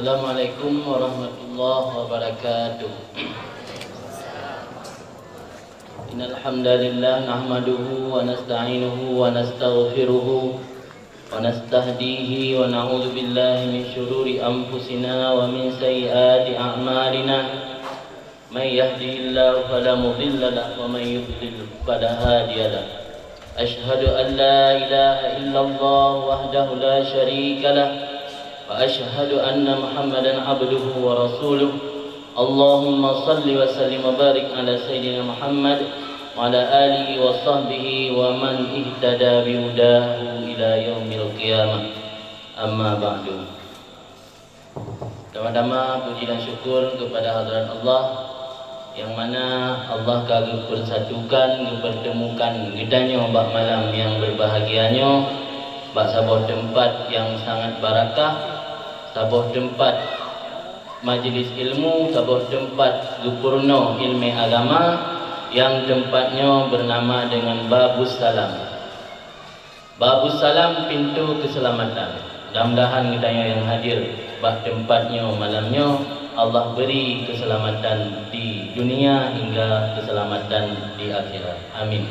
Assalamualaikum warahmatullahi wabarakatuh. Innal hamdalillah nahmaduhu wa nasta'inuhu wa nastaghfiruhu wa nastahdihi wa na'udzu billahi min shururi anfusina wa min sayyiati a'malina. May yahdihillahu fala mudilla lahu wa may yudlil fala hadiya lahu. Ashhadu an la ilaha illallah wahdahu la syarika lahu wa ashhadu anna Muhammadan abduhu wa rasuluh. Allahumma salli wa sallim wa barik ala sayyidina Muhammad wa ala alihi wa sahbihi wa man ihtada bi hudahu ila yaumil qiyamah. Amma ba'du. Pertama-tama puji dan syukur kepada hadirat Allah yang mana Allah kagak persatukan mempertemukan kitanya bak malam yang berbahagianya, bak sebuah tempat yang sangat barakah, sebuah tempat majlis ilmu, sebuah tempat gupurno ilmu agama yang tempatnya bernama dengan Babus Salam. Babus Salam, pintu keselamatan. Mudah-mudahan kitanya yang hadir bak tempatnya malamnya Allah beri keselamatan di dunia hingga keselamatan di akhirat. Amin.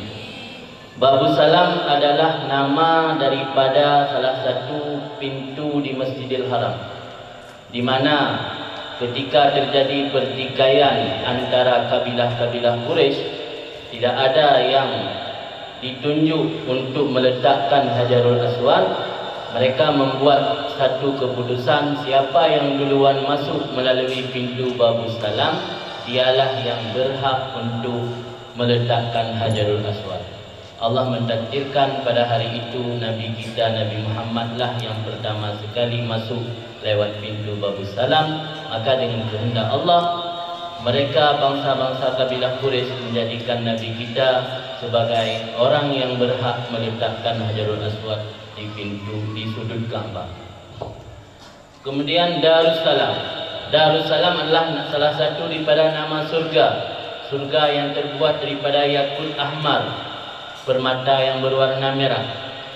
Babus Salam adalah nama daripada salah satu pintu di Masjidil Haram, di mana ketika terjadi pertikaian antara kabilah-kabilah Quraisy, tidak ada yang ditunjuk untuk meletakkan Hajarul Aswad. Mereka membuat satu keputusan, siapa yang duluan masuk melalui pintu Babus Salam, dialah yang berhak untuk meletakkan Hajarul Aswad. Allah mentakdirkan pada hari itu Nabi kita Nabi Muhammad lah yang pertama sekali masuk lewat pintu Babus Salam. Maka dengan kehendak Allah, mereka bangsa-bangsa kabilah Quraisy menjadikan Nabi kita sebagai orang yang berhak meletakkan Hajarul Aswad di pintu di sudut Ka'bah. Kemudian Darussalam. Darussalam adalah salah satu daripada nama surga. Surga yang terbuat daripada yakut ahmar, permata yang berwarna merah.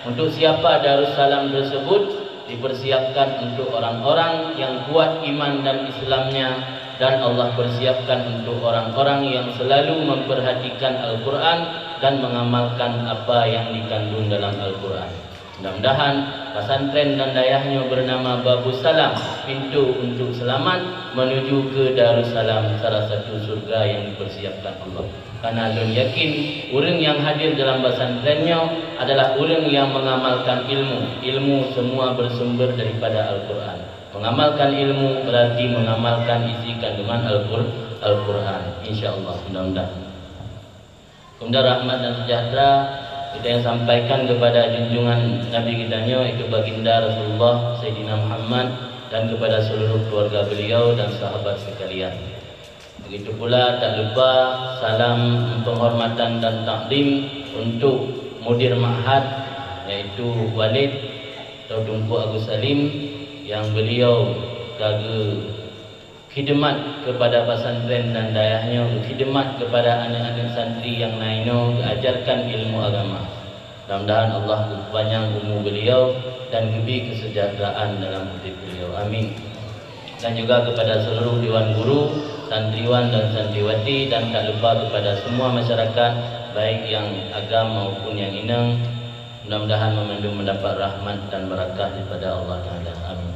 Untuk siapa Darussalam tersebut? Dipersiapkan untuk orang-orang yang kuat iman dan Islamnya, dan Allah persiapkan untuk orang-orang yang selalu memperhatikan Al-Quran dan mengamalkan apa yang dikandung dalam Al-Quran. Mudah-mudahan pesantren dan dayahnya bernama Babus Salam, pintu untuk selamat menuju ke Darussalam, salah satu surga yang dipersiapkan Allah. Karena alun yakin orang yang hadir dalam pesantrennya adalah orang yang mengamalkan ilmu. Ilmu semua bersumber daripada Al-Quran. Mengamalkan ilmu berarti mengamalkan isi kandungan Al-Quran. InsyaAllah, mudah-mudahan. Kemudian rahmat dan sejahtera kita yang sampaikan kepada junjungan Nabi kitanya, itu baginda Rasulullah Sayyidina Muhammad, dan kepada seluruh keluarga beliau dan sahabat sekalian. Begitu pula tak lupa salam penghormatan dan takdim untuk mudir ma'had, yaitu Walid atau Tunku Agus Salim, yang beliau kagak khidmat kepada pesantren dan dayahnya, khidmat kepada anak-anak santri yang lainnya, ajarkan ilmu agama. Mudah-mudahan Allah panjang umur beliau dan lebih kesejahteraan dalam hidup beliau. Amin. Dan juga kepada seluruh dewan guru, santriwan dan santriwati, dan tak lupa kepada semua masyarakat baik yang agam maupun yang inang. Mudah-mudahan memandung mendapat rahmat dan barakah daripada Allah Taala. Amin.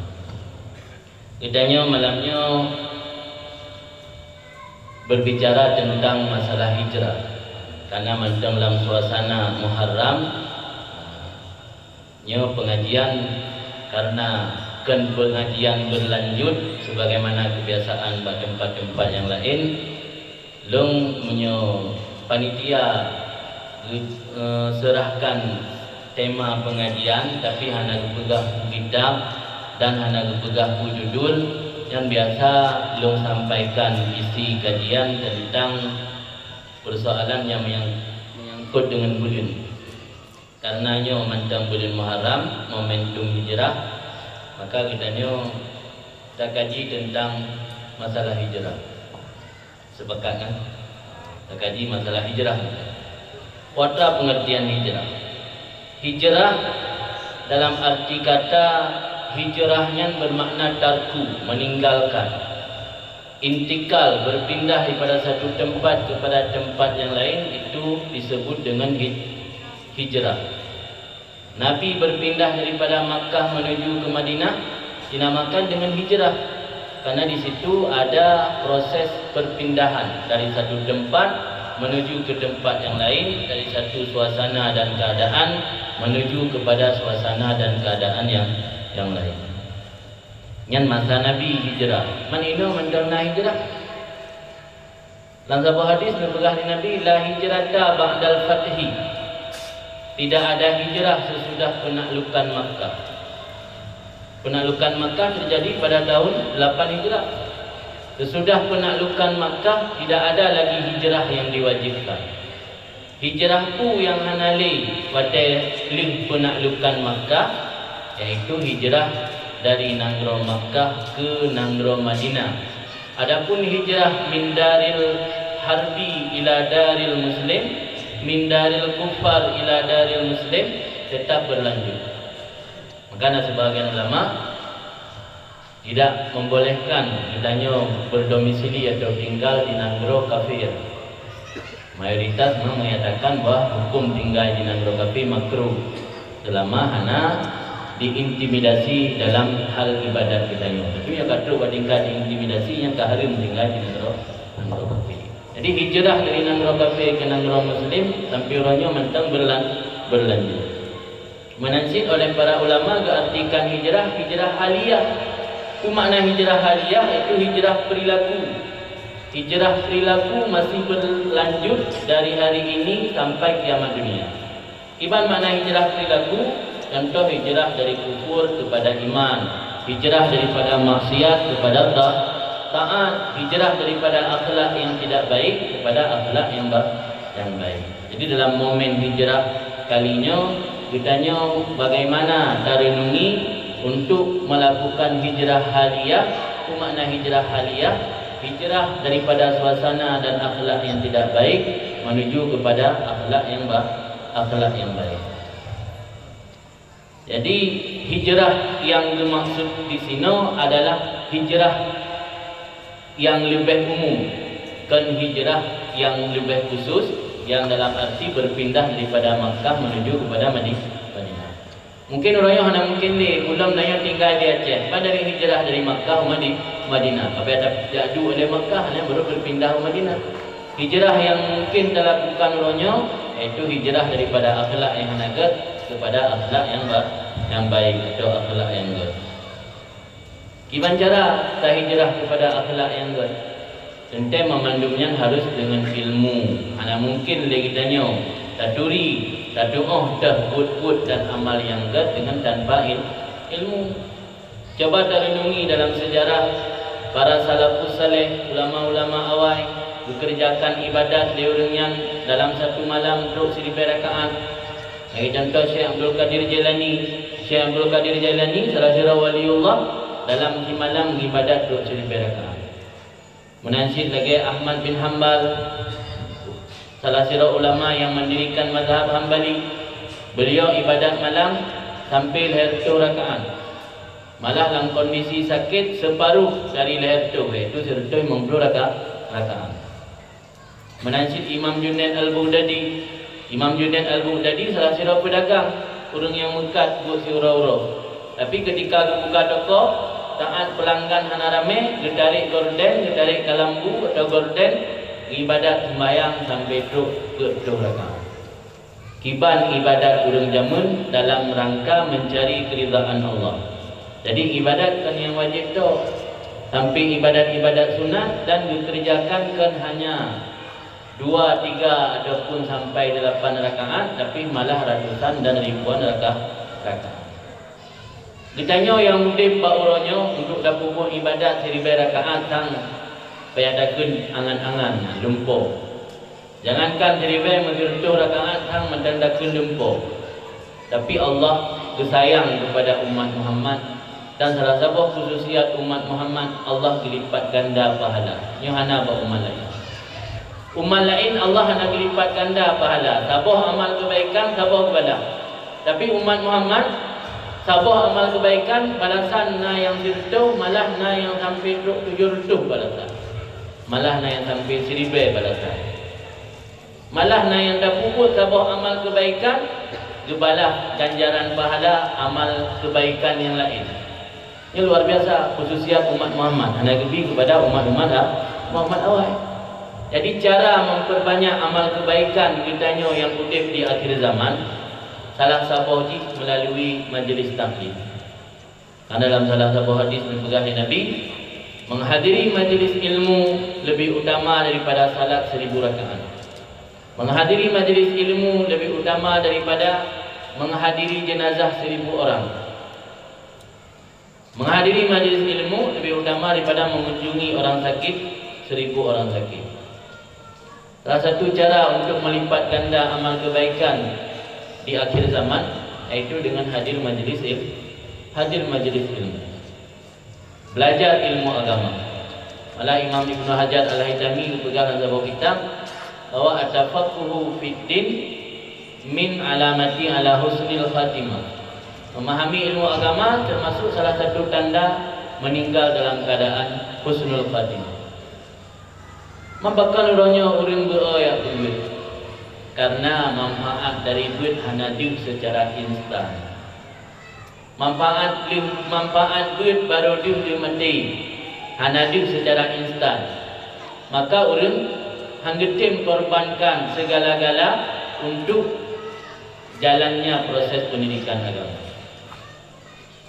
Kitanya malamnya berbicara tentang masalah hijrah, karena macam dalam suasana Muharram pengajian, karena kan pengajian berlanjut sebagaimana kebiasaan pada tempat-tempat yang lain. Long menyo panitia serahkan tema pengajian, tapi hanya pegang kitab dan hanya pegang judul yang biasa long sampaikan isi kajian tentang persoalan yang menyangkut dengan bulan. Karenanya macam bulan Muharram, momentum hijrah, maka kita kaji tentang masalah hijrah. Sepakat kan? Kita kaji masalah hijrah. Apa pengertian hijrah? Hijrah dalam arti kata hijrahnya bermakna tarku, meninggalkan. Intikal, berpindah daripada satu tempat kepada tempat yang lain, itu disebut dengan hijrah. Nabi berpindah daripada Makkah menuju ke Madinah dinamakan dengan hijrah, karena di situ ada proses perpindahan dari satu tempat menuju ke tempat yang lain, dari satu suasana dan keadaan menuju kepada suasana dan keadaan yang lain. Yang masa Nabi hijrah, man ino mendarna hijrah. Dalam sebuah hadis berbegah Nabi, la hijrata ba'dal fathi. Tidak ada hijrah sesudah penaklukan Makkah. Penaklukan Makkah terjadi pada tahun 8 Hijrah. Sesudah penaklukan Makkah tidak ada lagi hijrah yang diwajibkan. Hijrah pu yang hanali pada lim penaklukan Makkah, yaitu hijrah dari Nanggro Makkah ke Nanggro Madinah. Adapun hijrah min daril harbi ila daril muslim, min daril kufar ila daril muslim tetap berlanjut. Makanya sebagian ulama tidak membolehkan kitanya berdomisili atau tinggal di Nanggro kafir. Mayoritas mengatakan bahawa hukum tinggal di Nanggro kafir makruh selama hana diintimidasi dalam hal ibadat kitanya. Tapi yang kata buat tinggal diintimidasi yang keharim tinggal di Nanggro kafir. Jadi hijrah dari Nanggro kafir ke Nanggro muslim sampai orangnya mentang berlanjut. Menansit oleh para ulama keartikan hijrah haliyah. Itu makna hijrah haliyah, itu hijrah perilaku. Hijrah perilaku masih berlanjut dari hari ini sampai kiamat dunia. Iban makna hijrah perilaku, contoh hijrah dari kufur kepada iman, hijrah daripada maksiat kepada taat, hijrah daripada akhlak yang tidak baik kepada akhlak yang baik. Jadi dalam momen hijrah kalinya kitanya bagaimana cara renungi untuk melakukan hijrah haliyah. Itu makna hijrah haliyah, hijrah daripada suasana dan akhlak yang tidak baik menuju kepada akhlak yang baik. Jadi hijrah yang dimaksud di sini adalah hijrah yang lebih umum, kan hijrah yang lebih khusus, yang dalam arti berpindah daripada Makkah menuju kepada Madinah. Mungkin orangnya hanya mungkin belum nanya tinggal di Aceh, pada dari hijrah dari Makkah ke Madinah. Apabila jadu oleh Makkah hanya baru berpindah ke Madinah. Hijrah yang mungkin dilakukan orangnya yaitu hijrah daripada akhlak yang nagat kepada akhlak yang baik atau akhlak yang good. Gimana cara kita hijrah kepada akhlak yang good? Tentu memandumnya harus dengan ilmu. Mana mungkin lagi tanya taturi, tadu'oh, dah wud dan amal yang gad dengan tanpa ilmu. Coba terenungi dalam sejarah para salafus saleh, ulama-ulama awal bekerjakan ibadat diurangnya dalam satu malam duduk 1000 rakaat. Bagi contoh Syekh Abdul Qadir Jailani. Syekh Abdul Qadir Jailani salah seorang waliullah dalam malam ibadat duduk 1000 rakaat. Menansit lagi Ahmad bin Hanbal, salah seorang ulama yang mendirikan mazhab Hambali. Beliau ibadat malam sampai leher 2 rakaat. Malah dalam kondisi sakit separuh dari leher 2, iaitu 150 rakaat. Menansit Imam Junaid Al-Baghdadi. Imam Junaid Al-Baghdadi salah seorang pedagang, orang yang mekat buat si ura-ura. Tapi ketika buka toko, taat pelanggan hana rame, getarik gorden, getarik kalambu atau gorden, ibadat sembahyang sampai ke 2 rakaat. Kiban ibadat urang jamun dalam rangka mencari keridhaan Allah. Jadi ibadat kan yang wajib tu. Sampai ibadat-ibadat sunat dan dikerjakan kan hanya 2, 3 ataupun sampai 8 rakaat, tapi malah ratusan dan ribuan rakaat. Ditanya yang mudah baurannya untuk dapat ibadat 1000 rakaat sang payadakeun angan-angan lumpuh. Jangankan 1000 mengertu rakaat sang mendandakeun lumpuh. Tapi Allah kesayang kepada umat Muhammad, dan salah satu khususiat umat Muhammad, Allah gelipat ganda pahala. Nya hana ba umat lain. Umat lain Allah hana gelipat ganda pahala. Sabah amal kebaikan, sabah kepada. Tapi umat Muhammad Sabah amal kebaikan, balasan na yang dirtuh, malah na yang sampai 700 balasan. Malah na yang sampai 1000 balasan. Malah na yang dah puput sabah amal kebaikan, gebalah ganjaran pahala amal kebaikan yang lain. Ini luar biasa khususnya umat Muhammad. Anda lebih kepada umat-umat Muhammad awal. Jadi cara memperbanyak amal kebaikan kita yang kutip di akhir zaman, salah satu melalui majlis taklim. Karena dalam salah satu hadis berpegang Nabi, menghadiri majlis ilmu lebih utama daripada salat 1000 rakaat. Menghadiri majlis ilmu lebih utama daripada menghadiri jenazah 1000 orang. Menghadiri majlis ilmu lebih utama daripada mengunjungi orang sakit 1000 orang sakit. Salah satu cara untuk melipat ganda amal kebaikan di akhir zaman iaitu dengan hadir majlis ilmu. Belajar ilmu agama. Malah Imam Ibnu Hajar Al-Haytami berpegang dalam sebuah kitab bahwa at-tafaqquhu fid din min alamati ala husnil khatimah. Memahami ilmu agama termasuk salah satu tanda meninggal dalam keadaan husnul khatimah. Mabakal orangnya orang berayak duit karena manfaat dari duit hanya duit secara instan. Manfaat duit baru duit mati hanya duit secara instan. Maka orang hanggetim korbankan segala-gala untuk jalannya proses pendidikan agama.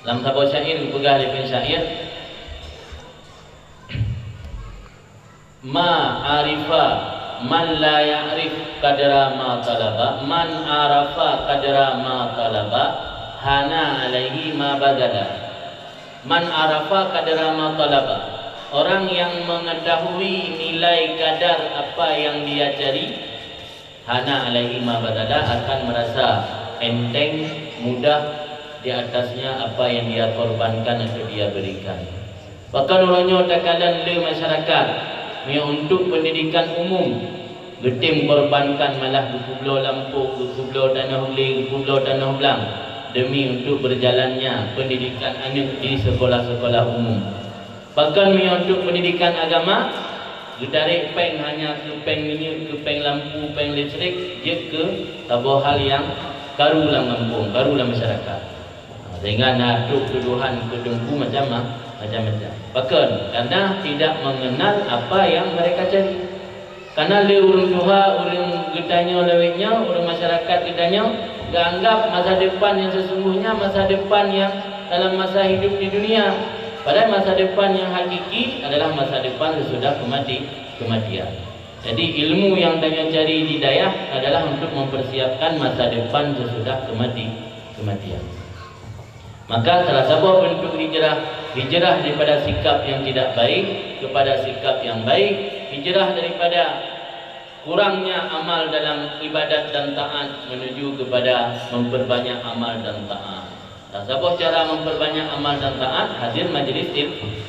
Dalam sebuah syair berpegang dengan syair, ma arifa man la ya'rif qadra ma talaba, man arafa qadra ma talaba, hana alaihi ma badala. Man arafa qadra ma talaba, orang yang mengetahui nilai kadar apa yang dia cari, hana alaihi ma badala, akan merasa enteng, mudah di atasnya apa yang dia korbankan atau dia berikan. Bahkan orangnya takalan le masyarakat yang untuk pendidikan umum getim korbankan malah berpuluh lampu, berpuluh tanah huli, berpuluh tanah belang demi untuk berjalannya pendidikan anak di sekolah-sekolah umum. Bahkan yang untuk pendidikan agama ditarik peng hanya ke peng minyak, ke peng lampu, peng listrik, je ke sebuah hal yang karulah kampung, karulah masyarakat. Sehingga nak tuduhan kedengku macam-macam. Bahkan karena tidak mengenal apa yang mereka cari. Karena le urang tuha, urang getanya lewetnya, urang masyarakat getanya anggap masa depan yang sesungguhnya masa depan yang dalam masa hidup di dunia. Padahal masa depan yang hakiki adalah masa depan sesudah kematian. Jadi ilmu yang tanya cari di dayah adalah untuk mempersiapkan masa depan sesudah kematian. Maka salah satu bentuk hijrah daripada sikap yang tidak baik kepada sikap yang baik, hijrah daripada kurangnya amal dalam ibadat dan taat menuju kepada memperbanyak amal dan taat. Salah satu cara memperbanyak amal dan taat hadir majlis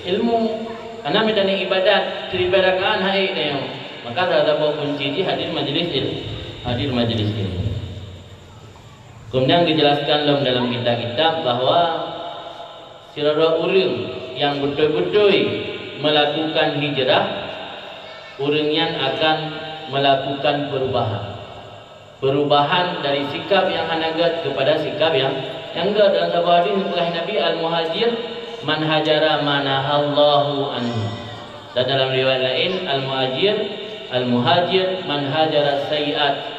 ilmu. Karena medan ibadat 1000 rakaat hai dia. Maka salah satu kunci hadir majlis ilmu. Kemudian dijelaskan dalam kitab-kitab bahawa sirara orang yang betul-betul melakukan hijrah, orang yang akan melakukan perubahan dari sikap yang hanagat kepada sikap yang enggak. Dalam sebuah hadis disebutkan Nabi al-muhajir man hajara manahallahu anhu. Dan dalam riwayat lain al-muhajir man hajara sayiat.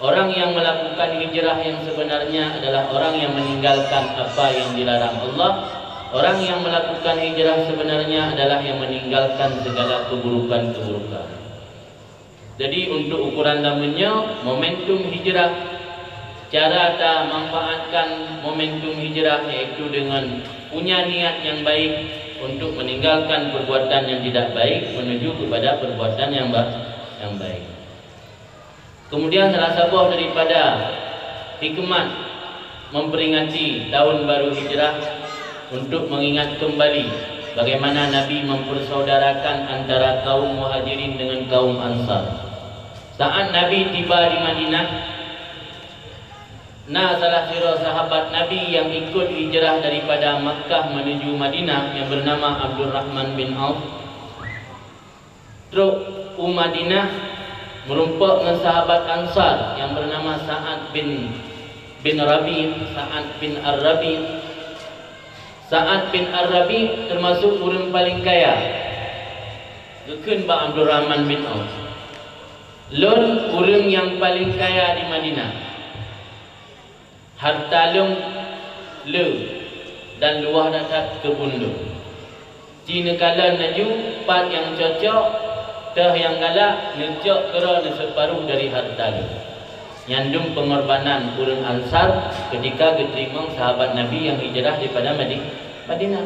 Orang yang melakukan hijrah yang sebenarnya adalah orang yang meninggalkan apa yang dilarang Allah. Orang yang melakukan hijrah sebenarnya adalah yang meninggalkan segala keburukan-keburukan. Jadi untuk ukuran namanya momentum hijrah, cara kita manfaatkan momentum hijrah yaitu dengan punya niat yang baik untuk meninggalkan perbuatan yang tidak baik menuju kepada perbuatan yang baik. Kemudian salah satu daripada hikmat memperingati tahun baru hijrah untuk mengingat kembali bagaimana Nabi mempersaudarakan antara kaum muhajirin dengan kaum ansar. Saat Nabi tiba di Madinah, salah seorang sahabat Nabi yang ikut hijrah daripada Makkah menuju Madinah yang bernama Abdul Rahman bin Auf. Terus Madinah merumpuk dengan sahabat Ansar yang bernama Sa'ad bin Rabi, Sa'ad bin Ar-Rabi. Sa'ad bin Ar-Rabi termasuk orang paling kaya. Gekun ba Abdul Rahman bin Auf. Lon orang yang paling kaya di Madinah. Harta long le dan luah dekat kebun lu. Cina kala naju pat yang cocok, dah yang galak necok kerana separuh dari harta lu. Nyandung pengorbanan orang Ansar ketika diterima sahabat Nabi yang hijrah daripada Madinah.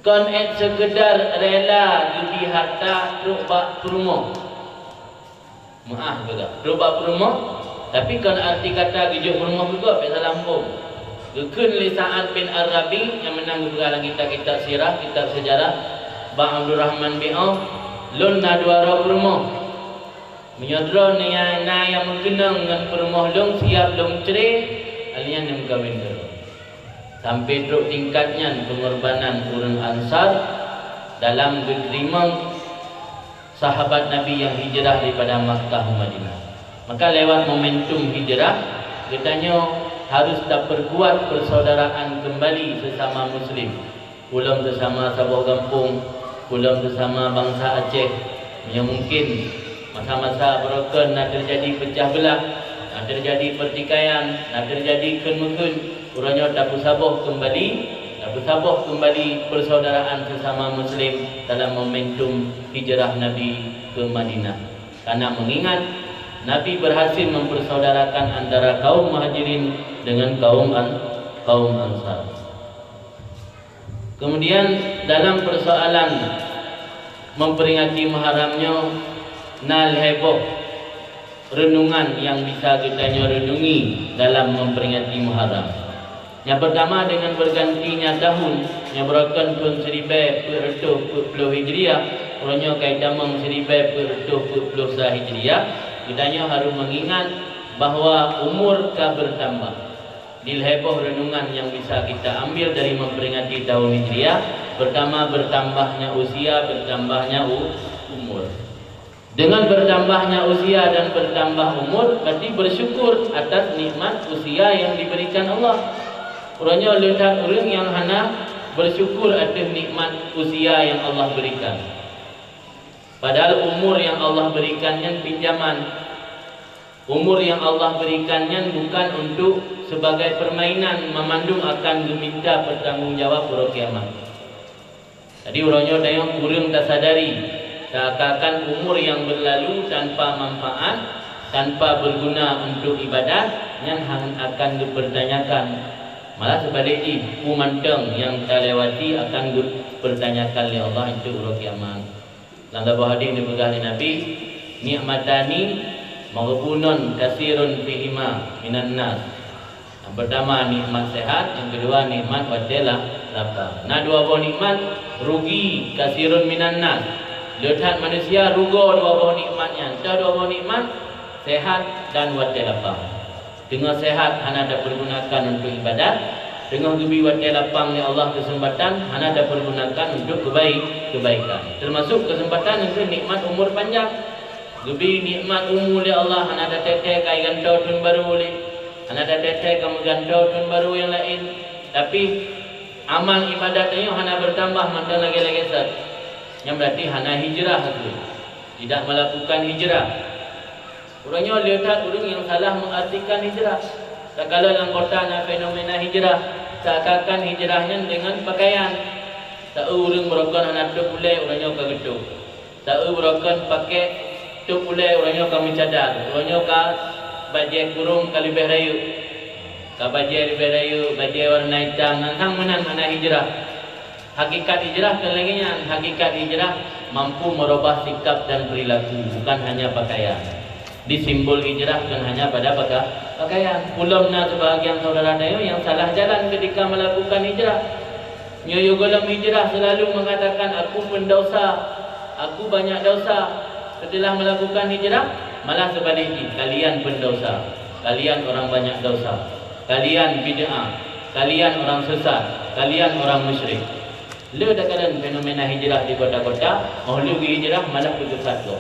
Kon sekedar rela jadi harta rubak perumoh. Maaf juga, rubak perumoh. Tapi kan arti kata gejuk perumoh juga pada lampung. Gekun li Sa'ad bin Ar-Rabi yang menang juga dalam kitab-kitab sirah, kitab sejarah. Bang Abdul Rahman bin Auf lon na dua perumoh. Menyodro ni yang mengenang dengan perumoh long siap long cerai alian yang kawin dulu. Sampai teruk tingkatnya pengorbanan orang Ansar dalam diterima sahabat Nabi yang hijrah daripada Makkah ke Madinah. Maka lewat momentum hijrah, katanya harus diperkuat persaudaraan kembali sesama Muslim. Ulam sesama Sabah Kampung, ulam sesama bangsa Aceh. Yang mungkin masa-masa berokon nak terjadi pecah belah, nak terjadi pertikaian, nak terjadi kun-mukun. Urangnya dapat sabuh kembali persaudaraan sesama Muslim dalam momentum hijrah Nabi ke Madinah. Karena mengingat Nabi berhasil mempersaudarakan antara kaum Muhajirin dengan kaum Ansar. Kemudian dalam persoalan memperingati Muharramnya nal heboh renungan yang bisa kita renungi dalam memperingati Muharram. Yang pertama dengan bergantinya tahun yang berlakukan tahun 1440 Hijriah, orangnya kaitan 1440 Hijriah, kitanya harus mengingat bahawa umur ka bertambah. Dilheboh renungan yang bisa kita ambil dari memperingati tahun Hijriah, pertama bertambahnya usia, bertambahnya umur. Dengan bertambahnya usia dan bertambah umur, berarti bersyukur atas nikmat usia yang diberikan Allah. Orangnya lihat orang yang hana bersyukur atas nikmat usia yang Allah berikan. Padahal umur yang Allah berikannya pinjaman. Umur yang Allah berikannya bukan untuk sebagai permainan memandung akan diminta bertanggungjawab pada kiamat. Jadi orangnya tengok kurang tak sadari, seakan umur yang berlalu tanpa manfaat, tanpa berguna untuk ibadat yang akan dipertanyakan. Malah sebaliknya, umanteng yang kita lewati akan dipertanyakan oleh Allah itu pada kiamat. Dalam sebuah hadis dipegang oleh Nabi, nikmatani maghbunun kasirun fihima minan nas. Yang pertama nikmat sehat, yang kedua nikmat wajah lapar. Nah, dua buah nikmat rugi kasirun minan nas. Lihat manusia rugo dua buah nikmatnya. Dua buah nikmat sehat dan wajah lapar. Dengan sehat hana dapat pergunakan untuk ibadat, dengan gebi wajah lapang ni Allah kesempatan hana dapat pergunakan untuk kebaikan. Termasuk kesempatan untuk nikmat umur panjang. Gebi nikmat umur oleh Allah hana ada teteh kai gantau tun baru oleh, hana ada teteh kamu gantau tun baru yang lain. Tapi amal ibadatnya hana bertambah mantan lagi sat. Yang berarti hana hijrah tu. Tidak melakukan hijrah. Orangnya lihat orang yang salah mengartikan hijrah. Tak kala dalam kotanya fenomena hijrah, seakan hijrahnya dengan pakaian. Tak orang berokon anak tu pulai orangnya ke gedung. Tak berokon pakai tu pulai orangnya kami cadar. Orangnya ka bajai kurung kali berayu. Ka bajai berayu, bajai warna hitam nang menang mana hijrah. Hakikat hijrah kelengnya, hakikat hijrah mampu merubah sikap dan perilaku, bukan hanya pakaian. Di simbol hijrah bukan hanya pada pakaian. Pulamna sebahagian saudara dayo yang salah jalan ketika melakukan hijrah. Nyoyo dalam hijrah selalu mengatakan aku pendosa, aku banyak dosa. Setelah melakukan hijrah malah sebaliknya kalian pendosa. kalian orang banyak dosa, kalian bid'ah, kalian orang sesat, kalian orang musyrik. Lu dah kalian fenomena hijrah di kota-kota, mau lu hijrah malah putus satu.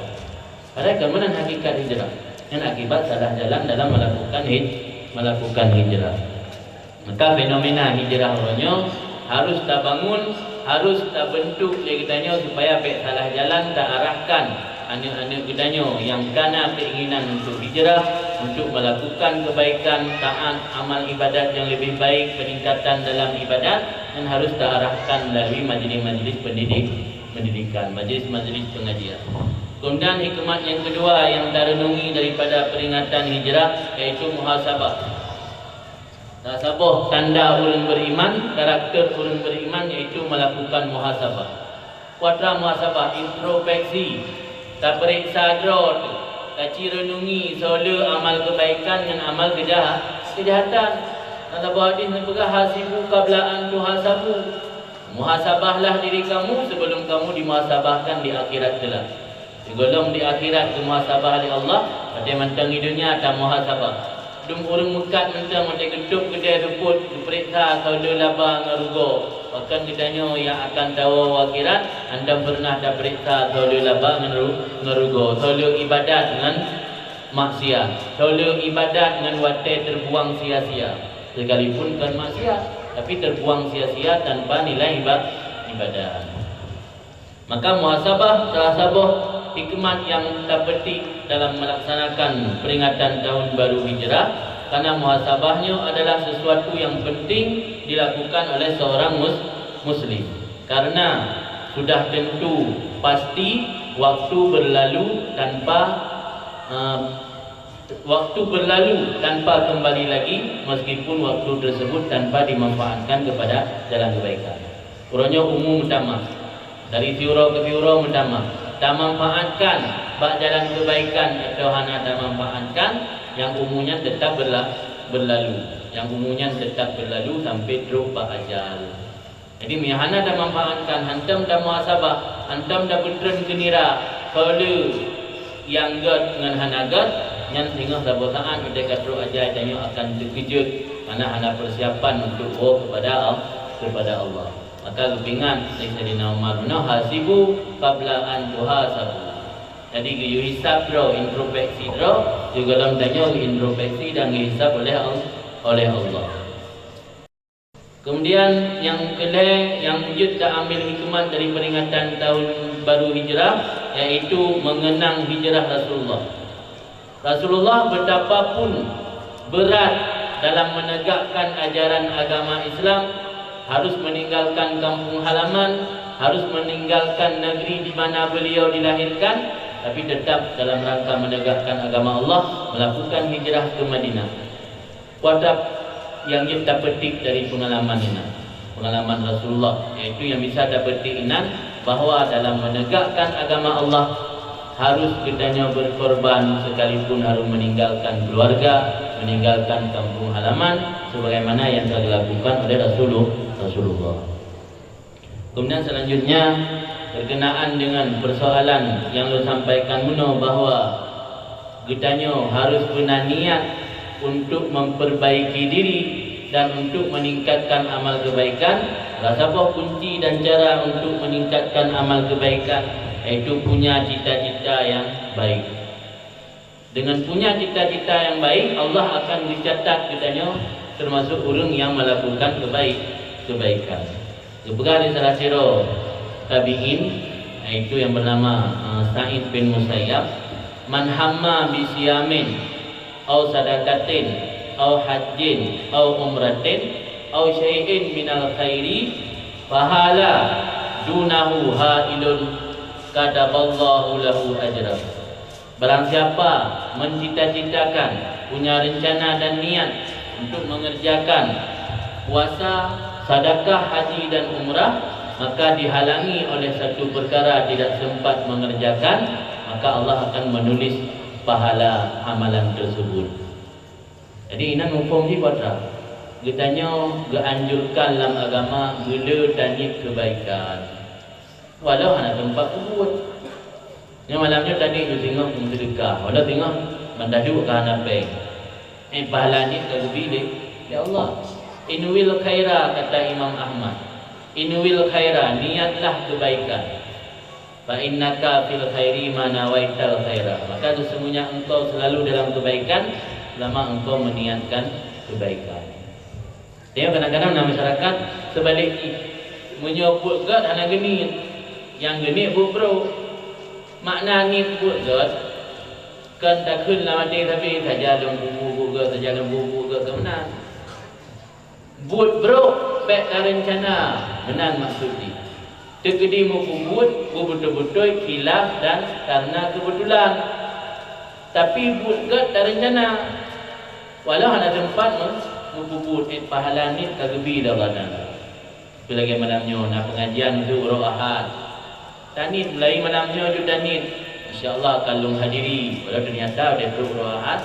Padahal kemudian hakikat hijrah yang akibat salah jalan dalam melakukan hijrah. Maka fenomena hijrah orangnya harus tak bangun, harus tak bentuk dia kitanya supaya baik salah jalan tak arahkan anak-anak kitanya yang kana keinginan untuk hijrah, untuk melakukan kebaikan, taat, amal ibadat yang lebih baik, peningkatan dalam ibadat, dan harus tak arahkan melalui majlis-majlis pendidikan, majlis-majlis pengajian. Kemudian hikmat yang kedua yang terenungi daripada peringatan hijrah iaitu muhasabah. Muhasabah tanda orang beriman, karakter orang beriman iaitu melakukan muhasabah. Kuatra muhasabah introspeksi, tak periksa drot, kaci renungi soal amal kebaikan dengan amal kejahatan. Kata hadis ni berkata hasibu qabla an tuhasabu. Muhasabahlah diri kamu sebelum kamu dimuhasabahkan di akhirat kelak. Sebelum di akhirat muhasabah oleh Allah, pada mentang dunia tak muhasabah. Dum orang mekat mentang macam geduk kedai rumput diperiksa kalau laba ngarugo. Bahkan kitanya yang akan tahu akhirat, anda pernah dah periksa kalau laba ngarugo. Kalau ibadat dengan maksiat, kalau ibadat dengan watai terbuang sia-sia. Sekalipun kan maksiat, tapi terbuang sia-sia tanpa nilai ibadat. Maka muhasabah salah satu hikmat yang terpetik dalam melaksanakan peringatan tahun baru hijrah, karena muhasabahnya adalah sesuatu yang penting dilakukan oleh seorang muslim. Karena sudah tentu pasti waktu berlalu tanpa kembali lagi, meskipun waktu tersebut tanpa dimanfaatkan kepada jalan kebaikan. Urangnya umum tamak, dari fiura ke fiura tamak. Tak manfaatkan bak jalan kebaikan atau hana tak manfaatkan, yang umumnya tetap berlalu. Yang umumnya tetap berlalu sampai teruk bak ajal. Jadi mihana tak manfaatkan, hantam tak muhasabah, hantam tak bertren kenira. Kalau yang gad dengan hana gad, yang tengah satu saat mereka teruk ajal tanya akan terkejut karena hana persiapan untuk kepada Allah. Maka kepingan Sayyidina Umar benar hasibu qabla an tuhasabu. Jadi you hisab draw, introspeksi draw, juga dalam tanya introspeksi dan hisab oleh Allah. Kemudian yang kedua yang kita ambil hikmat dari peringatan tahun baru hijrah, iaitu mengenang hijrah Rasulullah. Rasulullah betapapun berat dalam menegakkan ajaran agama Islam, harus meninggalkan kampung halaman, harus meninggalkan negeri di mana beliau dilahirkan, tapi tetap dalam rangka menegakkan agama Allah, melakukan hijrah ke Madinah. Kuadab yang kita petik dari pengalaman Rasulullah, iaitu yang bisa kita petik bahawa dalam menegakkan agama Allah harus kitanya berkorban, sekalipun harus meninggalkan keluarga, meninggalkan kampung halaman, sebagaimana yang telah dilakukan oleh Rasulullah. Kemudian selanjutnya berkenaan dengan persoalan yang lo sampaikan bahawa kitanya harus benar niat untuk memperbaiki diri dan untuk meningkatkan amal kebaikan. Rasa kunci dan cara untuk meningkatkan amal kebaikan iaitu punya cita-cita yang baik. Dengan punya cita-cita yang baik, Allah akan dicatat kitanya termasuk orang yang melakukan kebaikan. Juga di salah siro tabi'in, iaitu yang bernama Sa'id bin Musayyab, man hamma bi siyamin au sadaqatin au hajjin au umratin au syai'in minal khairi fahala dunahu hailun kataballahu lahu ajrah. Barang siapa mencita-citakan, punya rencana dan niat untuk mengerjakan puasa, sedekah, haji dan umrah, maka dihalangi oleh satu perkara tidak sempat mengerjakan, maka Allah akan menulis pahala amalan tersebut. Jadi ini hukum di patra. Kitanya dianjurkan dalam agama gula tanya kebaikan. Walau anak tempat kubur. Yang malamnya tadi tu tengok sedekah, walau tengok mandaju ke anak baik. pahala ni terlebih ya Allah. Inwil khaira, kata Imam Ahmad. Inwil khaira, niatlah kebaikan. Fa innaka fil khairi ma nawaital khaira. Maka sesungguhnya engkau selalu dalam kebaikan selama engkau meniatkan kebaikan. Tengok kadang-kadang dalam masyarakat sebalik menyebut God hanya genit. Yang genit bro. Makna ni buat God kan tak kenal mati tapi saja dalam buku ke saja dalam buku ke mana. Buat bro baik rencana benar maksudnya. Tegedi mukubut, betul-betul khilaf dan karena kebetulan. Tapi buat God tak rencana. Walau ada tempat mukubut pahala ni kagebi dah lana. Pelagi malamnya nak pengajian tu urut ahad. Tanit mulai malamnya tu tanit. Insya-Allah kalung hadiri. Walau ternyata dia tu urut ahad,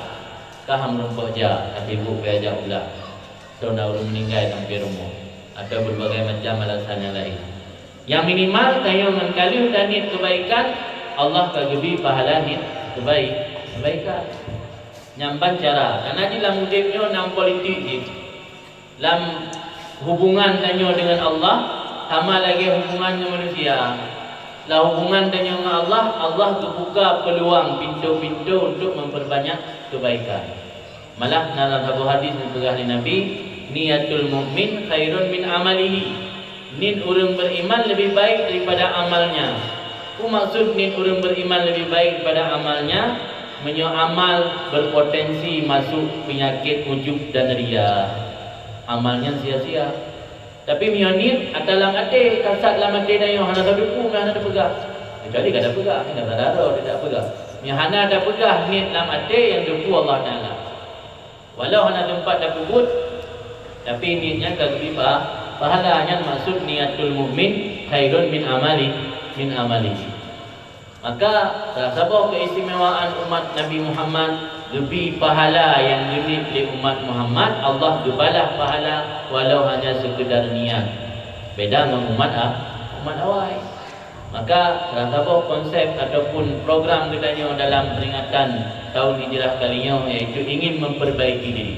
kaham rumpah ja, tapi ibu ajak ulah. Saudara orang meninggal sampai rumah. Ada berbagai macam alasan yang lain. Yang minimal kayu mengkali tanit kebaikan, Allah kagebi pahala ni kebaikan. Nyamban cara. Karena di dalam hidupnya nam politik ni. Dalam hubungan tanya dengan Allah, sama lagi hubungan dengan manusia. Lah hubungan tanya dengan Allah, Allah terbuka peluang pintu-pintu untuk memperbanyak kebaikan. Malah dalam satu hadis dari Nabi, niatul mukmin khairun min amalihi. Niat orang beriman lebih baik daripada amalnya. Maksud niat orang beriman lebih baik daripada amalnya, amal berpotensi masuk penyakit ujub dan riya. Amalnya sia-sia. Tapi niat atalam ate kasat dalam ate dan yang hana taduku hana ada pegang. Kecuali kada pegang, kada sadara tidak pegang. Yang hana ada pegang niat dalam ate yang duku Allah Taala. Walau hana tempat dak kubut, tapi niatnya kagebi pahalanya maksud niatul mukmin khairun min amali. Maka salah satu keistimewaan umat Nabi Muhammad lebih pahala yang dimiliki oleh umat Muhammad, Allah gebalah pahala walau hanya sekedar niat. Beda dengan umat awal. Maka salah satu konsep ataupun program kita dalam peringatan tahun hijrah kalinya iaitu ingin memperbaiki diri,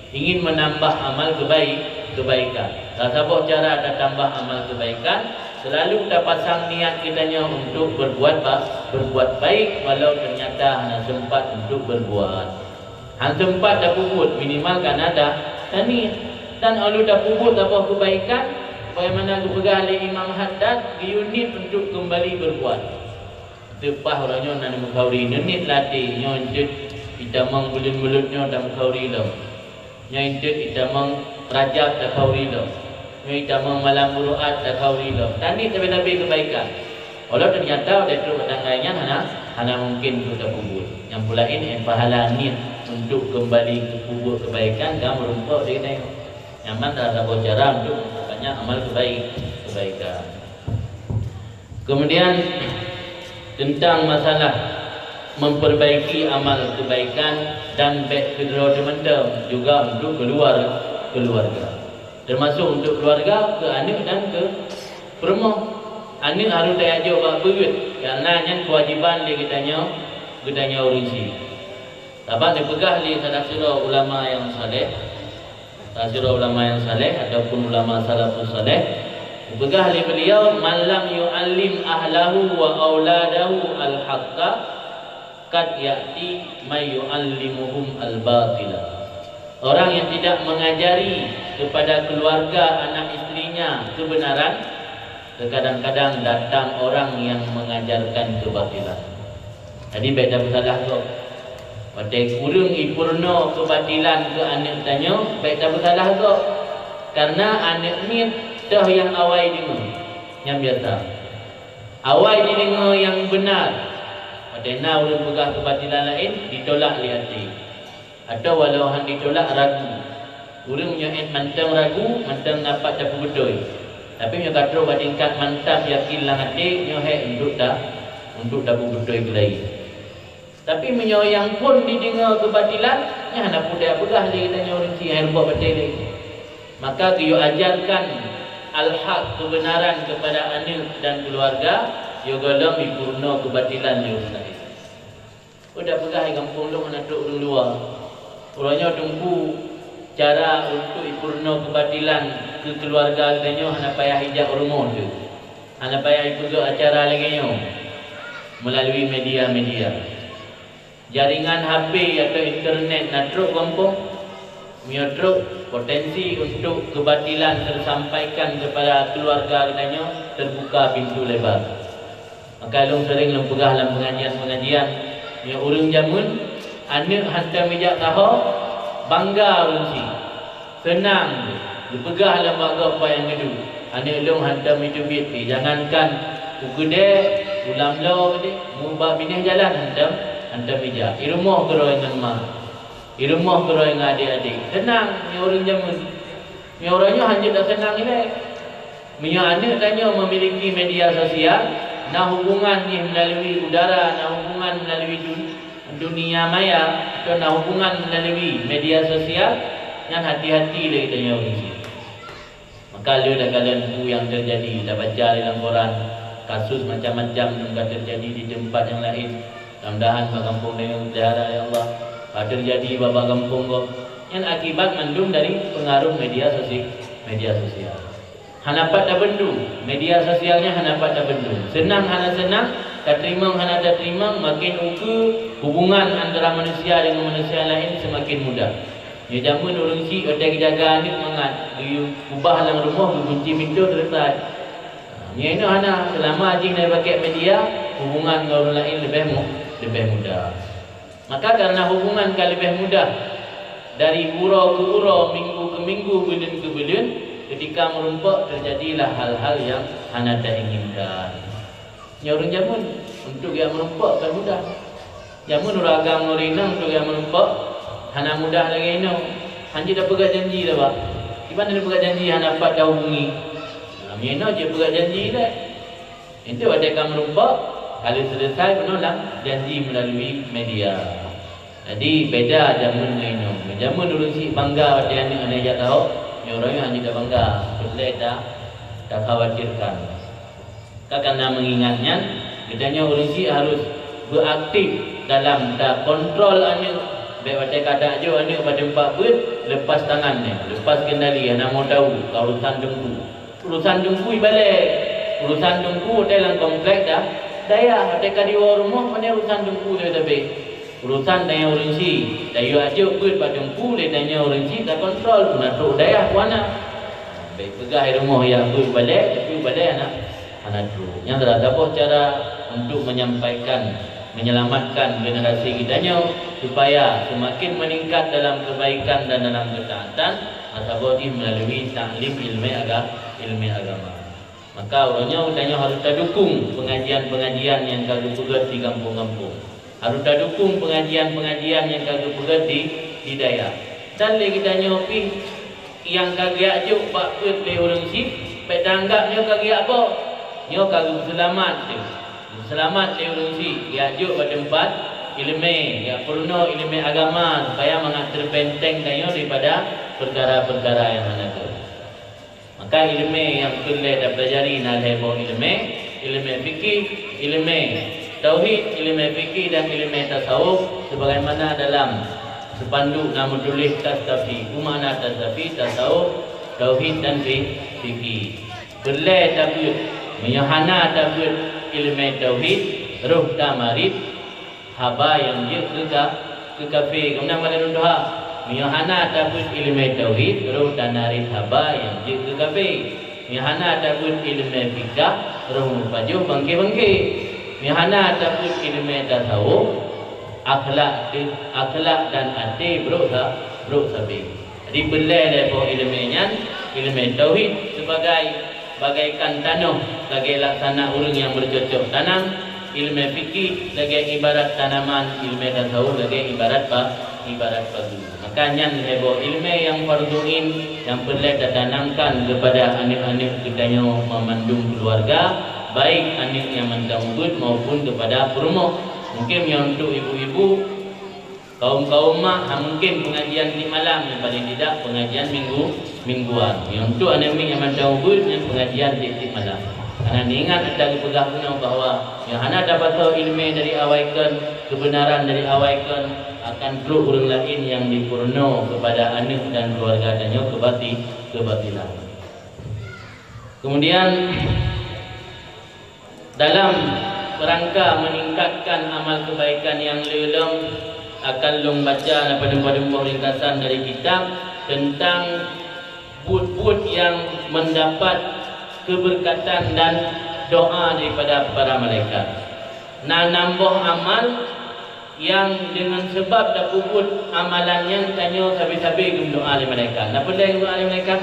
ingin menambah amal kebaikan. Salah satu cara ada tambah amal kebaikan, selalu kita pasang niat kitanya untuk berbuat baik walau ternyata hanya sempat untuk berbuat. Hanya sempat dah puput, minimal kan ada niat. Dan kalau dah puput apa kebaikan, bagaimana kepegang oleh Imam Haddad, unit untuk kembali berbuat. Tepah orangnya nak mengkauri, unit latih, nyonjut, kita mengbulut-bulutnya dan mengkauri dah. Nyonjut, kita rajab tak kauri dah. Kita malam buruat tak kauri dah. Tani tapi kebaikan. Walau ternyata dia terus tangainya hana mungkin kita kubur. Yang pula ini pahala niat untuk kembali ke kubur kebaikan kamu rumput dia tengok. Nyaman tak ada cara untuk banyak amal kebaikan. Kemudian tentang masalah memperbaiki amal kebaikan dan baik kedua teman-teman juga untuk keluarga. Termasuk untuk keluarga, ke anak dan ke perempuan. Anak harus diajar buat berit kerana yang kewajipan dia kitanya urisi. Sebab dia pegah li saudara ulama yang saleh. Saudara ulama yang saleh ataupun ulama salafus saleh. Pegah li beliau malam yu'allim ahlahu wa auladahu al-haqqa kad ya'ti may yu'allimuhum al-batila. Orang yang tidak mengajari kepada keluarga anak istrinya kebenaran, kadang-kadang datang orang yang mengajarkan kebatilan. Jadi beda bersalah tu. Pada kurung ipurno kebatilan ke anak tanya, beda bersalah tu. Karena anak ni dah yang awal dengar, yang biasa. Awal dia dengar yang benar. Pada nak urang pegang kebatilan lain ditolak li hati. Atau walau hang ditolak ragu. Urang punya mantang ragu, mantang dapat dapat betul. Tapi punya kata badingkan mantap yakin lah hati, punya untuk dapat betul lagi. Tapi punya yang pun didengar kebatilan, nya hendak pun dia pegah dia tanya orang si yang buat betul lagi. Maka dia ajarkan al-haq kebenaran kepada anak dan keluarga, dia golong dipurna kebatilan dia sendiri. Udah pegah di kampung lu nak duduk luar. Orangnya tunggu cara untuk ipurno kebatilan ke keluarga katanya hana payah hijak rumah tu. Hana payah ikut acara lagi melalui media-media. Jaringan HP atau internet natruk kampung, miatruk potensi untuk kebatilan tersampaikan kepada keluarga katanya terbuka pintu lebar. Maka long sering lempegah dalam pengajian-pengajian yang urang jamun anak hantar mijak tahu bangga urang senang dipegah dalam baga apa yang gedu. Anak long hantar mitubit jangankan ukede ulam lo gede mubah binih jalan hantar mijak. I rumah gero dengan mak. I rumah gero dengan adik-adik. Senang ni orang jamun. Ni orangnya hanya dah senang ni. Punya anak tanya memiliki media sosial, nak hubungan ni melalui udara, nak hubungan melalui dunia maya atau nak hubungan melalui media sosial, yang hati-hati lagi tanya orang ni. Maka lu dah kalian yang terjadi, dah baca dalam Quran kasus macam-macam yang terjadi di tempat yang lain. Mudah-mudahan kampung dengan udara ya Allah. Terjadi babak kampung kok yang akibat mandum dari pengaruh media sosial. Hanapat dah bendu, media sosialnya hanapat dah bendu. Senang hana senang, tak terima hana tak terima, makin hubungan antara manusia dengan manusia lain semakin mudah. Ya jamun orang si ada jaga ni mangat, dia ubah dalam rumah, kunci pintu selesai. Ya ini hana selama ajing nak pakai media, hubungan dengan orang lain lebih mudah. Maka karena hubungan kan lebih mudah dari ura ke ura, minggu ke minggu, bulan ke bulan, ketika merumpak terjadilah hal-hal yang hana tak inginkan. Ya orang jamun untuk yang merumpak kan mudah. Jamun orang agam norina untuk yang merumpak hana mudah lagi ini. Hanji dah pegang janji dah pak. Di mana dia pegang janji hana dapat dah hubungi. Mina je pegang janji dah. Itu ada yang merumpak. Kalau selesai menolak janji melalui media. Jadi beda jamun ini. Jamun dulu si bangga pada anak jak tahu. Yang orangnya hanya dah bangga. Boleh tak khawatirkan. Karena mengingatnya, katanya orang si harus beraktif dalam tak kontrol anak. Baik macam kata je anak pada 4 bulan lepas tangannya, lepas kendali. Anak mau tahu urusan dengku. Urusan dengku balik. Urusan dengku dalam komplek dah. Daya, ketika di rumah mana urusan dengku dia tapi urusan daya orang si, daya aja pun pada dengku dia tanya orang si tak kontrol, nak daya mana? Baik pegah rumah yang pun balik, tapi balik anak tu. Yang terdapat cara untuk menyampaikan, menyelamatkan generasi kitanya supaya semakin meningkat dalam kebaikan dan dalam ketaatan, asabodi melalui taklim ilmu agama. Maka orangnya harus dukung pengajian-pengajian yang kagak pegat di kampung-kampung. Harus dukung pengajian-pengajian yang kagak pegat di daerah. Dan lagi tanya pi yang kagak ajuk pak put le orang si, pe tanggapnya kagak apa? Nyo kagak selamat tu. Selamat le orang si, dia ajuk pada tempat ilmu, ya perlu ilmu agama supaya mengatur benteng kayo daripada perkara-perkara yang mana tu. Maka ilmu yang perlu kita pelajari adalah ilmu fikih, ilmu tauhid, ilmu fikih dan ilmu tasawuf sebagaimana dalam sepanduk nama tulis tasawuf, mana tasawuf, tasawuf, tauhid dan fikih. Perlu takut menyahana takut ilmu tauhid, ruh tamarib, haba yang dia ke kafir. Kemudian pada doa Mihana takut ilmu tauhid, roh dan narif haba yang dia ke kafir. Mihana takut ilmu fikah, roh mufajuh bangke-bangke. Mihana takut ilmu tasawuf, akhlak dan hati berusaha sabi. Jadi belai lepo ilmunya, ilmu tauhid sebagai bagaikan tanah, sebagai laksana urang yang bercocok tanam. Ilmu fikih sebagai ibarat tanaman, ilmu tasawuf sebagai ibarat padu. Makanya heboh ilmu yang farduin yang perlu ditanamkan kepada anak-anak kita yang memandung keluarga, baik anak yang mendahului maupun kepada perumah. Mungkin yang untuk ibu-ibu, kaum-kaum mak, mungkin pengajian di malam, yang paling tidak pengajian mingguan. Yang untuk anak yang mendahului yang pengajian di malam. Ana ingat ada pegah punya bahawa yang ana dapat tahu ilmu dari awaikan, kebenaran dari awaikan akan perlu orang lain yang dipurno kepada anak dan keluarga dannya kebatilan. Kemudian dalam rangka meningkatkan amal kebaikan yang lelong akan long baca pada ringkasan dari kitab tentang but-but yang mendapat keberkatan dan doa daripada para malaikat. Nambah amal yang dengan sebab dah puput amalannya tanya habis-habis doa oleh malaikat. Nak pelai doa oleh malaikat?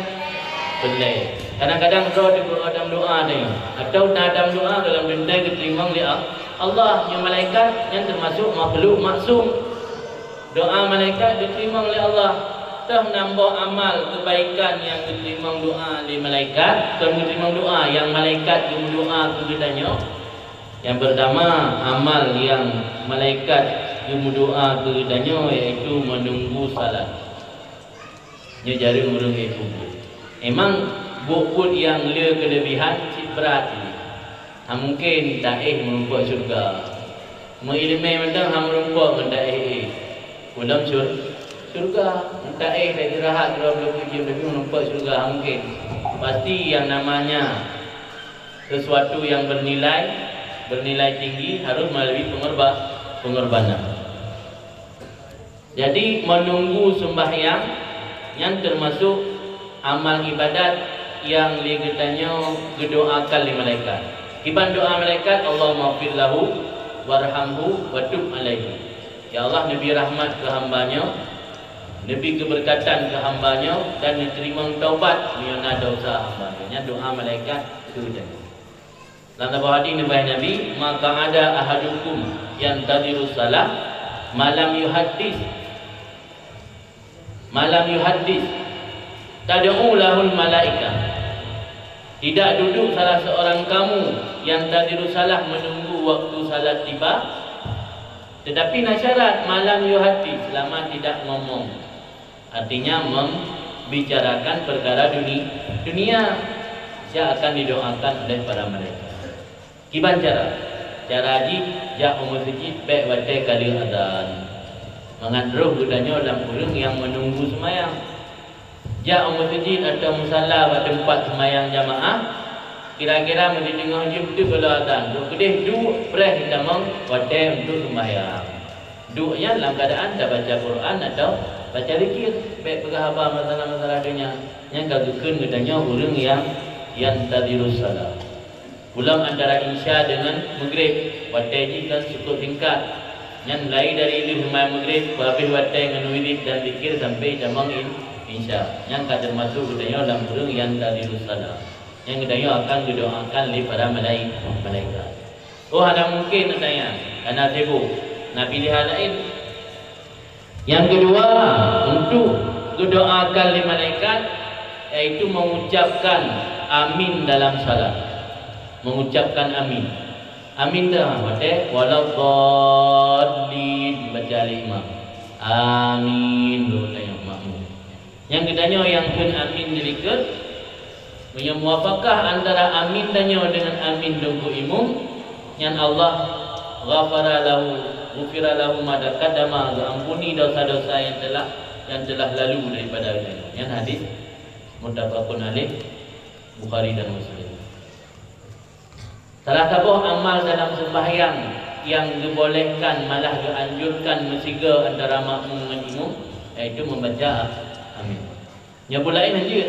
Pelai. Kadang-kadang roh dalam doa ni atau dalam doa dalam benda diterima oleh Allah yang malaikat yang termasuk makhluk maksum. Doa malaikat diterima oleh Allah. Tah nambah amal kebaikan yang diterima doa oleh malaikat, atau diterima doa yang malaikat berdoa kepadanya. Yang pertama, amal yang malaikat berdoa kepadanya iaitu menunggu salat. Nya jaring urang itu. Emang bukut yang le kelebihan berat ini. Mungkin daih menumpuk syurga. Mengilmi mentang menumpuk mendaih. Ulam syurga. Daih dari rahat kalau belum kerja tapi menumpuk syurga mungkin. Pasti yang namanya sesuatu yang bernilai tinggi harus melalui pengorbanan. Jadi menunggu sembahyang yang termasuk amal ibadat yang ligatanya gedoakan li malaikat. Kiban doa malaikat, Allahumma ighfir lahu warhamhu wa tub alaihi. Ya Allah, nabi rahmat ke hambanya, nabi keberkatan ke hambanya dan diterima taubat menyana dosa hambanya. Doa malaikat itu saja. Dalam sebuah hadis Nabi, maka ada ahadukum yang tadiru salah malam yuhaddis tad'u lahul malaikah. Tidak duduk salah seorang kamu yang tadiru salah menunggu waktu salat tiba, tetapi nasyarat malam yuhaddis, selama tidak ngomong. Artinya membicarakan perkara dunia, dia akan didoakan oleh para malaikat. Kiban cara haji ja masjid baik watai kali azan. Mengandruh budanya dalam kurung yang menunggu semayang. Ja masjid atau musalla pada tempat semayang jamaah, kira-kira mesti tengah jam tu kalau azan. Kedih duduk beres tamang watai untuk semayang. Duduknya dalam keadaan dah baca Quran atau baca zikir, baik perkara masalah-masalah dunia. Yang kagukun gedanya orang yang tadirus salat. Ulang antara Isya dengan Maghrib. Watai ni kan cukup singkat. Yang lain dari ilmu Maghrib, habis watai dengan wirid dan zikir sampai jamang Isya. Yang tak termasuk gedanya dalam burung yang tadirus salat. Yang gedanya akan didoakan oleh para malaikat. Oh, ada mungkin katanya karena sibuk. Nak pilihan lain. Yang kedua, untuk didoakan oleh malaikat iaitu mengucapkan amin dalam salat. Mengucapkan amin. Amin dah maksudnya waladdallin baca imam. Amin doa yang makmum. Yang kedanya yang pun amin dilikat menyuapakah antara amin dannya dengan amin dongku imum yang Allah ghafara lahu ma taqaddama, ampuni dosa-dosa yang telah lalu daripada dia. Yang hadis muttafaqun alaih Bukhari dan Muslim. Salah satu amal dalam sembahyang yang dibolehkan malah dianjurkan mensiga antara makmum dengan imam iaitu membaca amin. Yang lain saja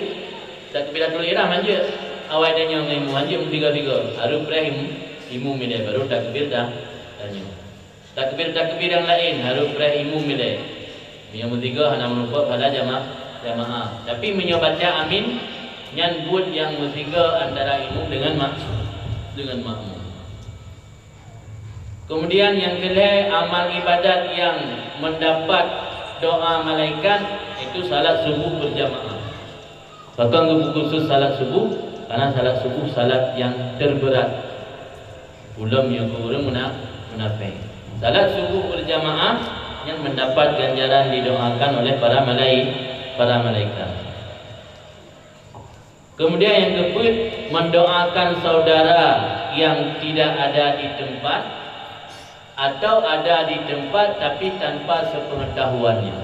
takbiratul ihram saja awal danya dengan imam saja tiga-tiga. Harus Ibrahim imam milih baru takbir dah tanya. Takbir yang lain harus Ibrahim imam milih. Yang ketiga hanya menumpuk pada jamaah. Tapi menyobaca amin yang buat yang ketiga antara imam dengan makmum. Kemudian yang kedua, amal ibadat yang mendapat doa malaikat itu salat subuh berjamaah. Bahkan khusus salat subuh karena salat subuh salat yang terberat. Ulam yang kurang munafik. Salat subuh berjamaah yang mendapat ganjaran didoakan oleh para malaikat. Kemudian yang keempat, mendoakan saudara yang tidak ada di tempat atau ada di tempat tapi tanpa sepengetahuannya.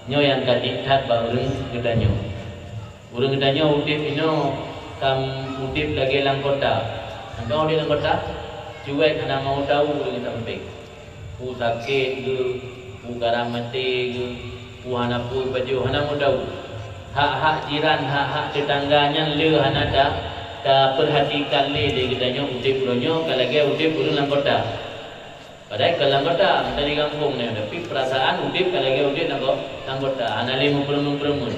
Nyo yang kadihat ba urang kedanyo. Urang kedanyo udip ino kam udip lagi lang kota. Angkau di lang kota, cuek hana mau tahu urang sampai. Pu sakit ke, pu garam mati ke, pu hana pu baju hana mau tahu. Hak-hak jiran, hak-hak tetangganya le hana ta perhatikan le de kedanyo udip uranyo kalage udip urang lang kota. Padahal kalau anggota dari kampung ni, tapi perasaan udip kalau dia udip anggota, anali mempermun.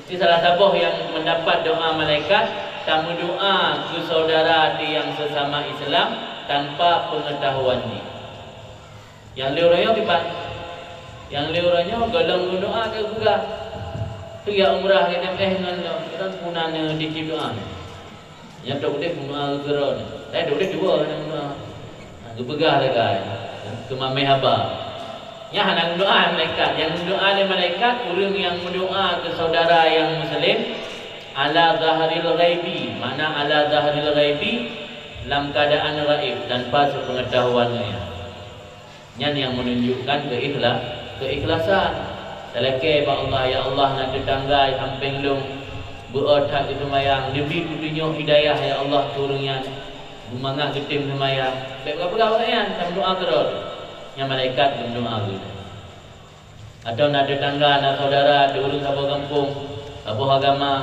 Ini salah satu yang mendapat doa malaikat, tamu doa ke saudara di yang sesama Islam tanpa pengetahuan ni. Yang liuranya tiba, yang liuranya golong doa ke juga. Tu ya umrah kita dengan kita punanya di doa. Yang tak udip doa geron. Saya udip dua doa. Gebegah dekat. Kemamai haba. Yang hendak doa malaikat, yang doa oleh malaikat orang yang berdoa ke saudara yang muslim ala zahril ghaibi, mana ala zahril ghaibi dalam keadaan gaib tanpa sepengetahuannya. Yang menunjukkan keikhlasan. Seleke ba Allah, ya Allah nak tetangga samping long berotak itu mayang lebih kudunya hidayah ya Allah turunnya. Bumangah ketim semayang. Baik berapa orang yang doa terus. Yang malaikat berdoa gitu. Atau nak tetangga, nak saudara, ada urus apa kampung, apa agama,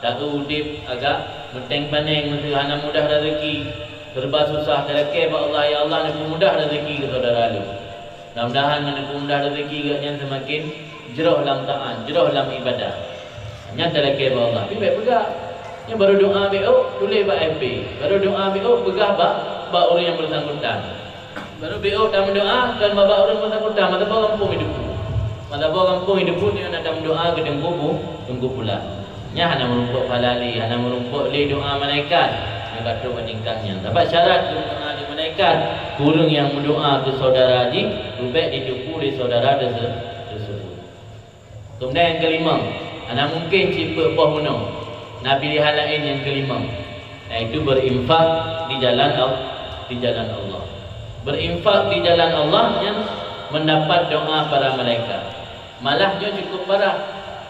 tak udip agak menteng paneng, mesti hana mudah rezeki, serba susah. Terleke ba Allah, ya Allah nak mudah rezeki ke saudara lu. Mudah-mudahan nak mudah rezeki ke yang semakin jeroh dalam taat, jeroh dalam ibadah. Hanya terleke ba Allah. Tapi baik pegak. Yang baru doa BO tulis ba FB. Baru doa BO pegah ba orang yang bersangkutan. Baru BO dah mendoa kan ba orang bersangkutan mata ba kampung hidup. Mata ba kampung hidup ni nak doa ke dengku pula. Nya hana merumpuk falali, hana merumpuk le doa malaikat. Yang kata meningkatnya. Dapat syarat doa di malaikat, kurang yang mendoa ke saudara di, lebih diduku di saudara tersebut. Kemudian yang kelima, hana mungkin cipa bah menang. Nah, pilihan lain yang kelima, iaitu berinfak di jalan Allah. Berinfak di jalan Allah yang mendapat doa para malaikat. Malahnya cukup parah.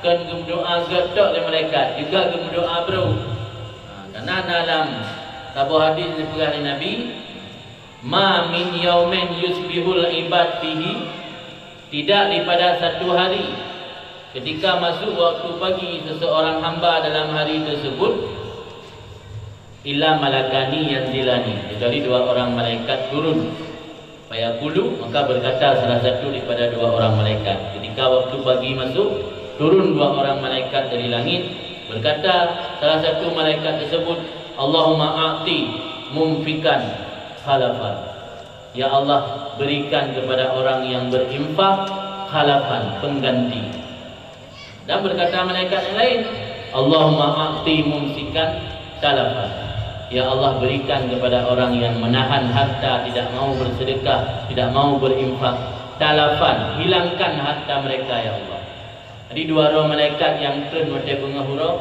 Kan berdoa getok oleh malaikat, juga berdoa bro. Karena dalam sebuah hadis dipegah oleh Nabi, ma min yaumin yusbihul ibad fihi, tidak daripada satu hari ketika masuk waktu pagi seseorang hamba dalam hari tersebut illa malakani yanzilani, kecuali dua orang malaikat turun. Fayaqulu, maka berkata salah satu daripada dua orang malaikat ketika waktu pagi masuk, turun dua orang malaikat dari langit, berkata salah satu malaikat tersebut, Allahumma a'ti mumfikan khalafan, ya Allah berikan kepada orang yang berinfak khalafan, pengganti. Dan berkata malaikat yang lain, Allahumma a'ti mumsikan talafan, ya Allah berikan kepada orang yang menahan harta, tidak mau bersedekah, tidak mau berinfak, talafan, hilangkan harta mereka ya Allah. Jadi dua orang malaikat yang turun pada bunga huruf,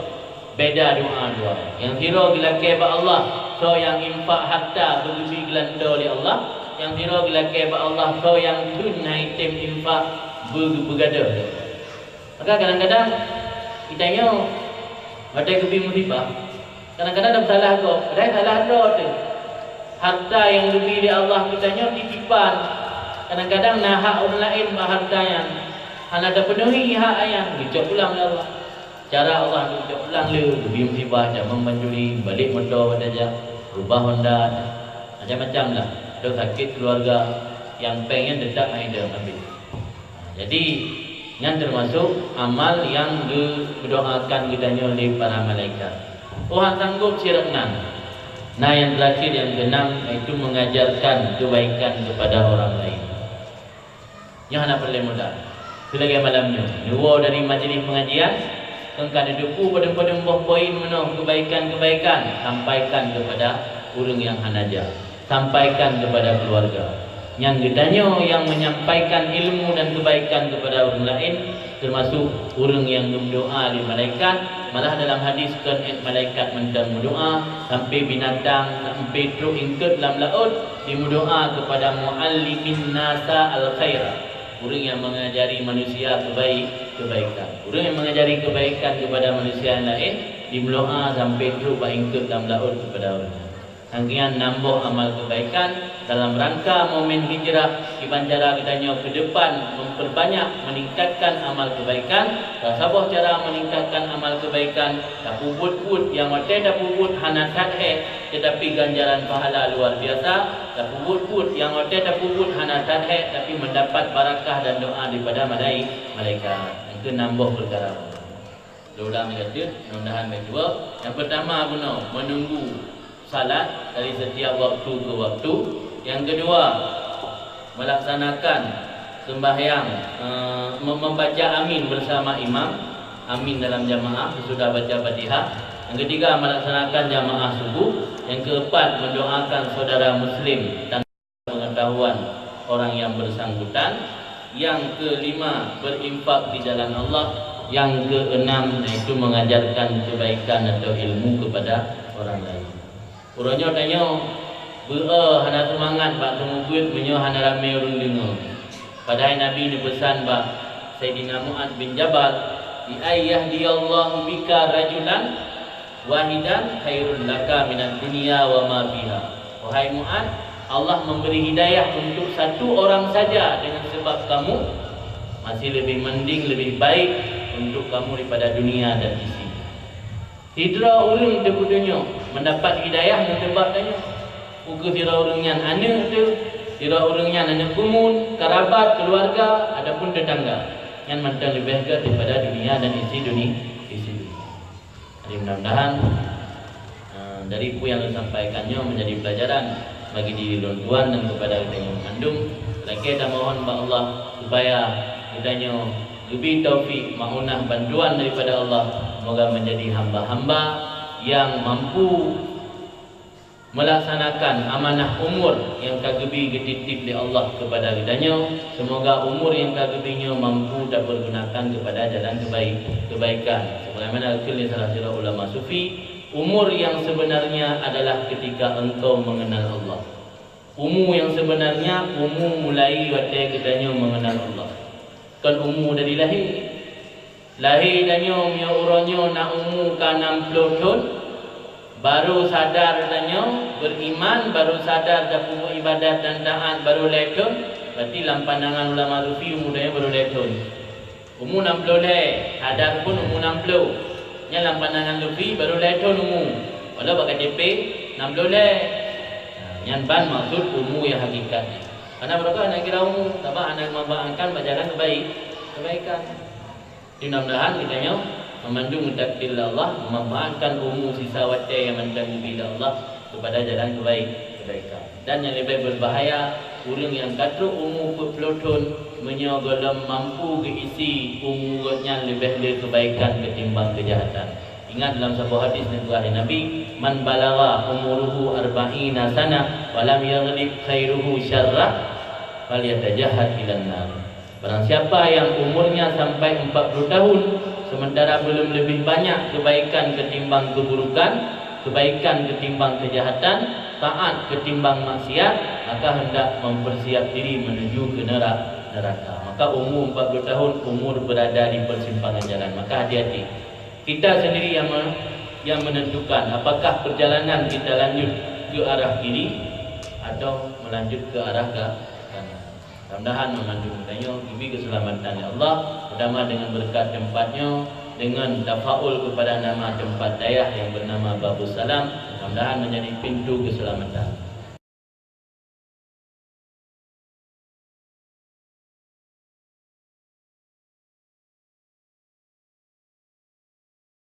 beda doa dua. Yang hiro bila keba Allah, so yang infak harta berlebih gelanda oleh Allah. Yang hiro bila keba Allah, so yang tunai tim infak bergada. Maka kadang-kadang kita nyo ada kebi musibah. Kadang-kadang ada salah kau, ada salah tu. Harta yang lebih di Allah kita nyo titipan. Kadang-kadang nah hak orang lain hartanya. Hana ada penuhi hak ayang, dicok pulang oleh Allah. Cara Allah dicok pulang le, lebih musibah, jangan mencuri, balik motor pada aja, rubah Honda, macam-macam lah. Ada sakit keluarga yang pengen tetap main dia ambil. Jadi yang termasuk amal yang didoakan kitanya oleh para malaikat. Tuhan sanggup siraknan. Nah yang terakhir yang keenam, itu mengajarkan kebaikan kepada orang lain. Yang hana perlu mudah. Selagi malamnya, dua dari majlis pengajian, engkau depu pada buah poin menuh kebaikan-kebaikan, sampaikan kepada orang yang hanaja, sampaikan kepada keluarga. Yang ditanya yang menyampaikan ilmu dan kebaikan kepada orang lain, termasuk orang yang berdoa di malaikat. Malah dalam hadis kan malaikat mendam doa sampai binatang sampai truk ingkut dalam laut dimudoa kepada muallimin nasa al khaira, orang yang mengajari manusia kebaikan. Orang yang mengajari kebaikan kepada manusia yang lain dimudoa sampai truk ingkut dalam laut kepada orang. Angkian nambah amal kebaikan dalam rangka momen hijrah dibancara kitanya ke depan memperbanyak meningkatkan amal kebaikan. Sabah cara meningkatkan amal kebaikan tak puput-put yang hotel dah puput hanatat tetapi ganjaran pahala luar biasa. Tak puput-put yang hotel dah puput hanatat tapi mendapat barakah dan doa daripada malaikat. Itu nambah perkara. Ulang kata mudah-mudahan kedua. Yang pertama guna menunggu salat dari setiap waktu ke waktu. Yang kedua, melaksanakan sembahyang, membaca amin bersama imam, amin dalam jamaah sesudah baca Fatihah. Yang ketiga, melaksanakan jamaah subuh. Yang keempat, mendoakan saudara muslim tanpa pengetahuan orang yang bersangkutan. Yang kelima, berinfak di jalan Allah. Yang keenam, yaitu mengajarkan kebaikan atau ilmu kepada orang lain. Orangnya tanya, hana semangat bak semubut menyo hana ramai orang dengar. Padahal Nabi ni pesan bak Sayyidina Mu'ad bin Jabal, di ayah diyallahu bika rajulan wahidan khairul laka minad dunya wa ma fiha. Wahai Mu'ad, Allah memberi hidayah untuk satu orang saja dengan sebab kamu masih lebih mending, lebih baik untuk kamu daripada dunia dan isi. Hidra orang di dunia mendapat hidayah dengan sebab tanya. Uga hidra orang yang anak tu, hidra orang yang anak kumun, kerabat, keluarga, adapun tetangga yang mantan lebih dekat daripada dunia dan isi dunia. Jadi mudah-mudahan dari apa yang disampaikannya menjadi pelajaran bagi diri tuan dan kepada kita yang mengandung. Kita mohon kepada Allah supaya kitanya lebih taufik, maunah bantuan daripada Allah. Semoga menjadi hamba-hamba yang mampu melaksanakan amanah umur yang kagebi dititip oleh Allah kepada kitanya. Semoga umur yang kagebinya mampu dan bergunakan kepada jalan kebaikan. Sebagaimana akil salah seorang ulama sufi, umur yang sebenarnya adalah ketika engkau mengenal Allah. Umur yang sebenarnya umur mulai waktu kitanya mengenal Allah. Kan umur dari lahir. Lahir danyo mio uronyo nak umur ka 60 tahun. Baru sadar danyo beriman, baru sadar dah punya ibadat dan taat baru lekon. Berarti dalam pandangan ulama sufi umur dia baru lekon. Umur 60 leh, sadar pun umur 60. Nya dalam pandangan sufi baru lekon umur. Walau bak KTP 60 leh. Yang ban maksud umur yang hakikat. Karena mereka nak kira umur, tak apa anak membahagikan berjalan kebaikan. Mudah-mudahan kita memandung takdir Allah, memanfaatkan umur sisa waktu yang menanggung Allah kepada jalan kebaikan. Dan yang lebih berbahaya, orang yang kata umur 40 tahun menyogolam mampu keisi umurnya lebih dari kebaikan ketimbang kejahatan. Ingat dalam sebuah hadis Nabi, man balagha umuruhu arba'ina sana walam yaghlib khairuhu syarra falyatajahad ilan nar. Barang siapa yang umurnya sampai 40 tahun sementara belum lebih banyak kebaikan ketimbang keburukan, kebaikan ketimbang kejahatan, taat ketimbang maksiat, maka hendak mempersiap diri menuju ke neraka. Maka umur 40 tahun umur berada di persimpangan jalan. Maka hati-hati. Kita sendiri yang menentukan apakah perjalanan kita lanjut ke arah kiri atau melanjut ke arah kanan. Mudah-mudahan memandung kitanya demi keselamatan Allah, pertama dengan berkat tempatnya, dengan tafaul kepada nama tempat dayah yang bernama Babus Salam, mudah-mudahan menjadi pintu keselamatan.